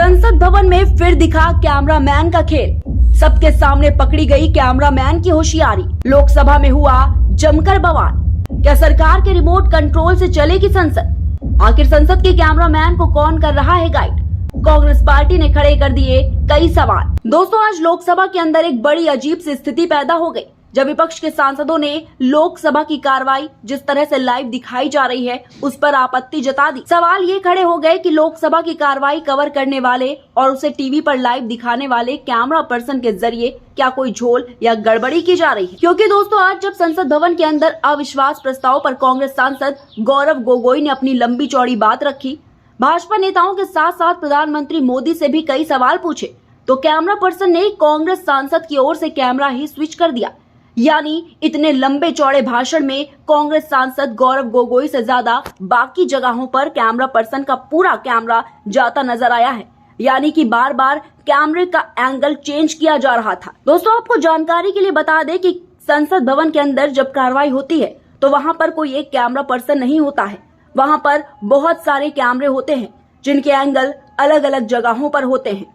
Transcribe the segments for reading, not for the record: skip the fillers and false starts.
संसद भवन में फिर दिखा कैमरामैन का खेल। सबके सामने पकड़ी गई कैमरामैन की होशियारी। लोकसभा में हुआ जमकर बवाल। क्या सरकार के रिमोट कंट्रोल से चलेगी संसद? आखिर संसद के कैमरामैन को कौन कर रहा है गाइड? कांग्रेस पार्टी ने खड़े कर दिए कई सवाल। दोस्तों, आज लोकसभा के अंदर एक बड़ी अजीब सी स्थिति पैदा हो गई, जब विपक्ष के सांसदों ने लोकसभा की कार्रवाई जिस तरह से लाइव दिखाई जा रही है उस पर आपत्ति जता दी। सवाल ये खड़े हो गए कि लोकसभा की कार्रवाई कवर करने वाले और उसे टीवी पर लाइव दिखाने वाले कैमरा पर्सन के जरिए क्या कोई झोल या गड़बड़ी की जा रही है? क्योंकि दोस्तों, आज जब संसद भवन के अंदर अविश्वास प्रस्ताव पर कांग्रेस सांसद गौरव गोगोई ने अपनी लंबी चौड़ी बात रखी, भाजपा नेताओं के साथ साथ प्रधानमंत्री मोदी से भी कई सवाल पूछे, तो कैमरा पर्सन ने कांग्रेस सांसद की ओर से कैमरा ही स्विच कर दिया। यानी इतने लंबे चौड़े भाषण में कांग्रेस सांसद गौरव गोगोई से ज्यादा बाकी जगहों पर कैमरा पर्सन का पूरा कैमरा जाता नजर आया है। यानी कि बार बार कैमरे का एंगल चेंज किया जा रहा था। दोस्तों, आपको जानकारी के लिए बता दें कि संसद भवन के अंदर जब कार्रवाई होती है तो वहां पर कोई एक कैमरा पर्सन नहीं होता है। वहां पर बहुत सारे कैमरे होते हैं जिनके एंगल अलग अलग जगहों पर होते हैं।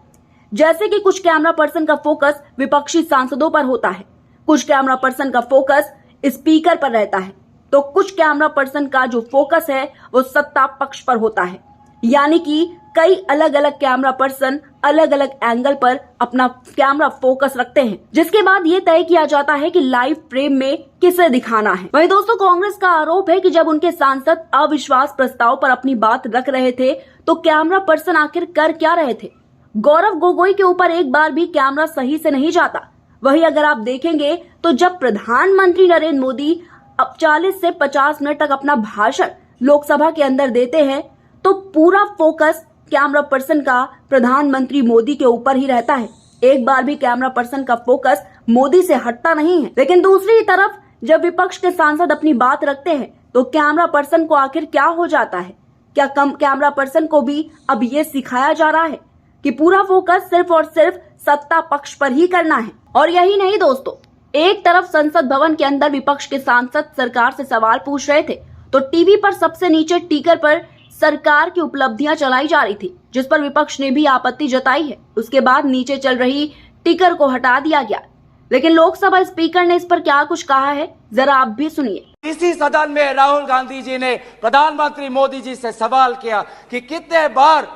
जैसे कि कुछ कैमरा पर्सन का फोकस विपक्षी सांसदों पर होता है, कुछ कैमरा पर्सन का फोकस स्पीकर पर रहता है, तो कुछ कैमरा पर्सन का जो फोकस है वो सत्ता पक्ष पर होता है। यानी कि कई अलग अलग कैमरा पर्सन अलग अलग एंगल पर अपना कैमरा फोकस रखते हैं, जिसके बाद ये तय किया जाता है कि लाइव फ्रेम में किसे दिखाना है। वहीं दोस्तों, कांग्रेस का आरोप है कि जब उनके सांसद अविश्वास प्रस्ताव पर अपनी बात रख रहे थे तो कैमरा पर्सन आखिर कर क्या रहे थे? गौरव गोगोई के ऊपर एक बार भी कैमरा सही से नहीं जाता। वही अगर आप देखेंगे तो जब प्रधानमंत्री नरेंद्र मोदी अब 40 से 50 मिनट तक अपना भाषण लोकसभा के अंदर देते हैं तो पूरा फोकस कैमरा पर्सन का प्रधानमंत्री मोदी के ऊपर ही रहता है। एक बार भी कैमरा पर्सन का फोकस मोदी से हटता नहीं है। लेकिन दूसरी तरफ जब विपक्ष के सांसद अपनी बात रखते हैं तो कैमरा पर्सन को आखिर क्या हो जाता है? क्या कैमरा पर्सन को भी अब ये सिखाया जा रहा है कि पूरा फोकस सिर्फ और सिर्फ सत्ता पक्ष पर ही करना है? और यही नहीं दोस्तों, एक तरफ संसद भवन के अंदर विपक्ष के सांसद सरकार से सवाल पूछ रहे थे तो टीवी पर सबसे नीचे टिकर पर सरकार की उपलब्धियां चलाई जा रही थी, जिस पर विपक्ष ने भी आपत्ति जताई है। उसके बाद नीचे चल रही टिकर को हटा दिया गया। लेकिन लोकसभा स्पीकर ने इस पर क्या कुछ कहा है, जरा आप भी सुनिए। इसी सदन में राहुल गांधी जी ने प्रधानमंत्री मोदी जी से सवाल किया कि कितने बार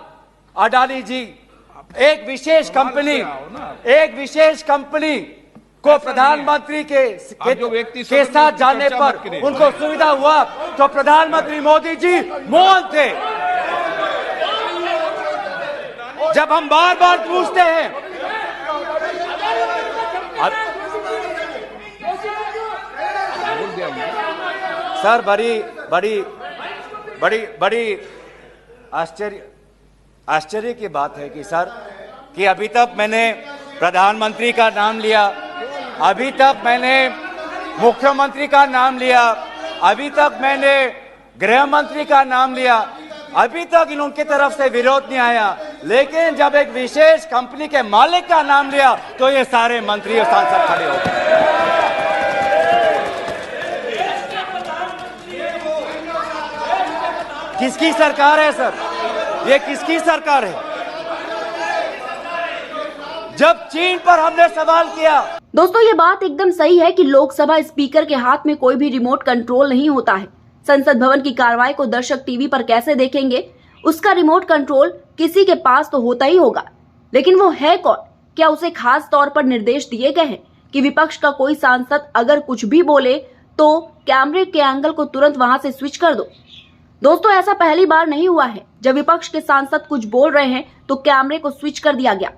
अडानी जी एक विशेष कंपनी को प्रधानमंत्री के साथ जाने पर उनको सुविधा हुआ तो प्रधानमंत्री मोदी जी मौन थे। जब हम बार बार पूछते हैं, सर बड़ी आश्चर्य की बात है कि सर कि अभी तक मैंने प्रधानमंत्री का नाम लिया, अभी तक मैंने मुख्यमंत्री का नाम लिया, अभी तक मैंने गृह मंत्री का नाम लिया, अभी तक उनकी तरफ से विरोध नहीं आया। लेकिन जब एक विशेष कंपनी के मालिक का नाम लिया तो ये सारे मंत्री और सांसद खड़े हो गए। किसकी सरकार है सर? ये किसकी सरकार है? जब चीन पर हमने सवाल किया। दोस्तों, ये बात एकदम सही है कि लोकसभा स्पीकर के हाथ में कोई भी रिमोट कंट्रोल नहीं होता है। संसद भवन की कार्रवाई को दर्शक टीवी पर कैसे देखेंगे, उसका रिमोट कंट्रोल किसी के पास तो होता ही होगा। लेकिन वो है कौन? क्या उसे खास तौर पर निर्देश दिए गए हैं कि विपक्ष का कोई सांसद अगर कुछ भी बोले तो कैमरे के एंगल को तुरंत वहां से स्विच कर दो? दोस्तों, ऐसा पहली बार नहीं हुआ है जब विपक्ष के सांसद कुछ बोल रहे हैं तो कैमरे को स्विच कर दिया गया।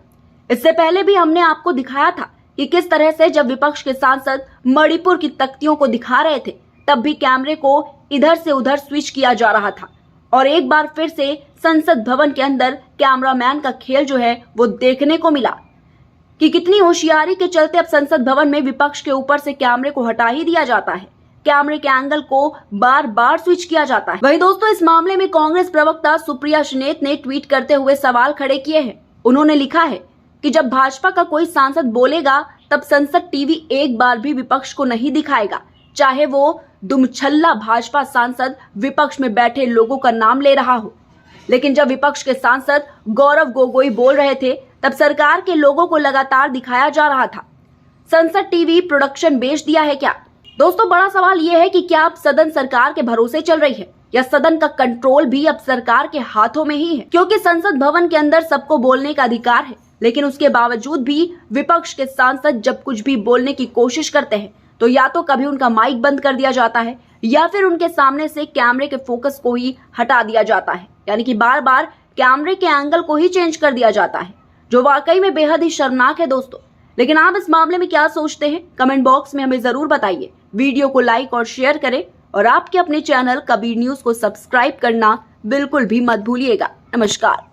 इससे पहले भी हमने आपको दिखाया था कि किस तरह से जब विपक्ष के सांसद मणिपुर की तख्तियों को दिखा रहे थे तब भी कैमरे को इधर से उधर स्विच किया जा रहा था। और एक बार फिर से संसद भवन के अंदर कैमरामैन का खेल जो है वो देखने को मिला कि कितनी होशियारी के चलते अब संसद भवन में विपक्ष के ऊपर से कैमरे को हटा ही दिया जाता है। कैमरे के एंगल को बार बार स्विच किया जाता है। वहीं दोस्तों, इस मामले में कांग्रेस प्रवक्ता सुप्रिया श्रीनेत ने ट्वीट करते हुए सवाल खड़े किए हैं। उन्होंने लिखा है कि जब भाजपा का कोई सांसद बोलेगा तब संसद टीवी एक बार भी विपक्ष को नहीं दिखाएगा, चाहे वो दुमछल्ला भाजपा सांसद विपक्ष में बैठे लोगों का नाम ले रहा हो। लेकिन जब विपक्ष के सांसद गौरव गोगोई बोल रहे थे तब सरकार के लोगों को लगातार दिखाया जा रहा था संसद टीवी प्रोडक्शन बेच दिया है क्या। दोस्तों, बड़ा सवाल यह है कि क्या अब सदन सरकार के भरोसे चल रही है या सदन का कंट्रोल भी अब सरकार के हाथों में ही है, क्योंकि संसद भवन के अंदर सबको बोलने का अधिकार है, लेकिन उसके बावजूद भी विपक्ष के सांसद जब कुछ भी बोलने की कोशिश करते हैं तो या तो कभी उनका माइक बंद कर दिया जाता है या फिर उनके सामने से कैमरे के फोकस को ही हटा दिया जाता है, यानी कि बार बार कैमरे के एंगल को ही चेंज कर दिया जाता है, जो वाकई में बेहद ही शर्मनाक है दोस्तों। लेकिन आप इस मामले में क्या सोचते हैं, कमेंट बॉक्स में हमें जरूर बताइए। वीडियो को लाइक और शेयर करें और आपके अपने चैनल कबीर न्यूज को सब्सक्राइब करना बिल्कुल भी मत भूलिएगा। नमस्कार।